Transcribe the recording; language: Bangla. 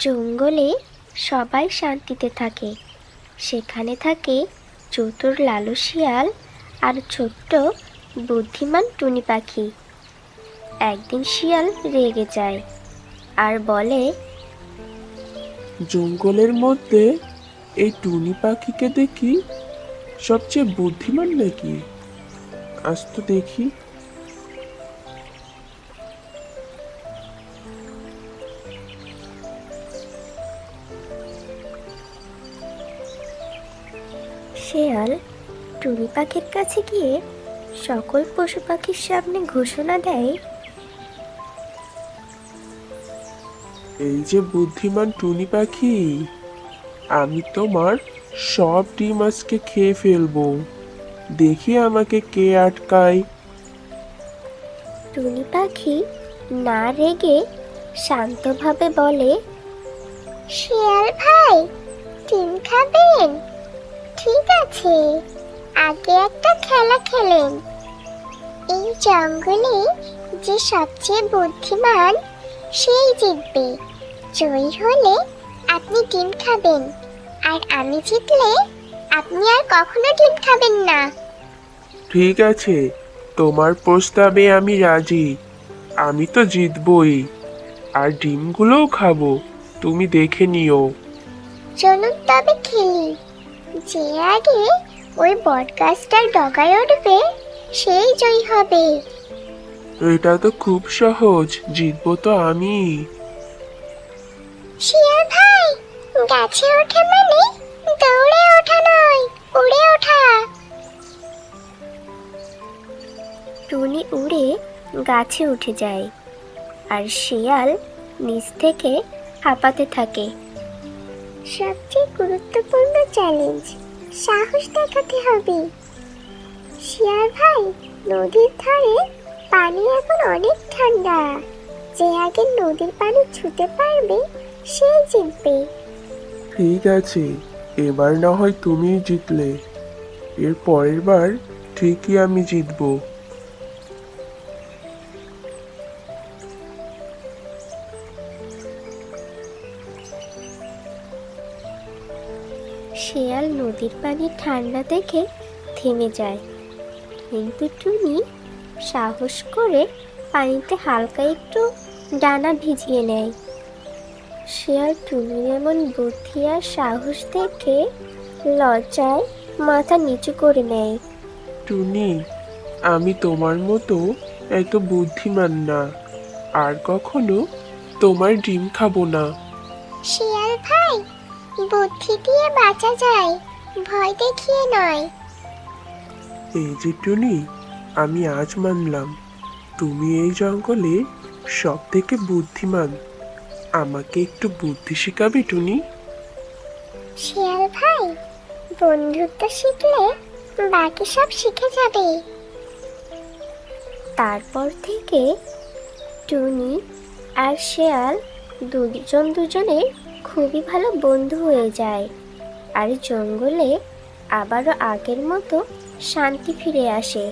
জঙ্গলে সবাই শান্তিতে থাকে। সেখানে থাকে চতুর লালু শিয়াল আর ছোট্ট বুদ্ধিমান টুনি পাখি। একদিন শিয়াল রেগে যায় আর বলে, জঙ্গলের মধ্যে এই টুনি পাখিকে দেখি সবচেয়ে বুদ্ধিমান নাকি? আজ তো দেখি। শিয়াল টুনি পাখির কাছে গিয়ে সকল পশু পাখির সামনে ঘোষণা দেয়, এই যে বুদ্ধিমান টুনি পাখি, আমি তোমার সব ডিম আজকে খেয়ে ফেলবো। দেখি আমাকে কে আটকায়। টুনি পাখি না রেগে শান্তভাবে বলে, শিয়াল ভাই, ডিম খাবেন? ঠিক আছে, আগে একটা খেলা খেলেন। এই জঙ্গলে যে সবচেয়ে বুদ্ধিমান সেই জিতবে। জয়ী হলে আপনি ডিম খাবেন, আর আমি জিতলে আপনি আর কখনো ডিম খাবেন না। ঠিক আছে, তোমার প্রস্তাবে আমি রাজি। আমি তো জিতবই, আর ডিমগুলোও খাবো। তুমি দেখে নিও। চলুন তবে খেলি। যে আগে ওই বটগাছটার ডগায় উঠবে সেই জয়ী হবে। এটা তো খুব সহজ, জিতবো তো আমি। শিয়াল ভাই, গাছে ওঠা মানে দৌড়ে ওঠা নয়, উড়ে ওঠা। টুনি উড়ে গাছে উঠে যায় আর শিয়াল নিচ থেকে হাঁপাতে থাকে। সবচেয়ে গুরুত্বপূর্ণ চ্যালেঞ্জ, সাহস দেখাতে হবে। শিয়াল ভাই, নদীর ধারে পানি এখন অনেক ঠান্ডা। যে আগে নদীর পানি ছুঁতে পারবে সেই জিতবে। ঠিক আছে, এবার না হয় তুমি জিতলে, এর পরের বার ঠিকই আমি জিতবো। শিয়াল নদীর পানি ঠান্ডা দেখে থেমে যায়, কিন্তু টুনি সাহস করে পানিতে হালকা একটু ডানা ভিজিয়ে নেয়। শিয়াল টুনির এমন বুদ্ধি আর সাহস দেখে লজ্জায় মাথা নিচু করে নেয়। টুনি, আমি তোমার মতো এত বুদ্ধিমান না, আর কখনো তোমার ডিম খাবো না। শিয়াল ভাই, বুদ্ধি দিয়ে বাঁচা যায়, ভয় দেখিয়ে নয়। এই যে টুনি, আমি আজ মানলাম তুমি এই জঙ্গলে সব থেকে বুদ্ধিমান। আমাকে একটু বুদ্ধি শেখাবে টুনি? শিয়াল ভাই, বন্ধুত্ব শিখলে বাকি সব শিখে যাবে। তারপর থেকে টুনি আর শিয়াল দুজন দুজনের খুবই ভালো বন্ধু হয়ে যায়, আর জঙ্গলে আবারও আগের মতো শান্তি ফিরে আসে।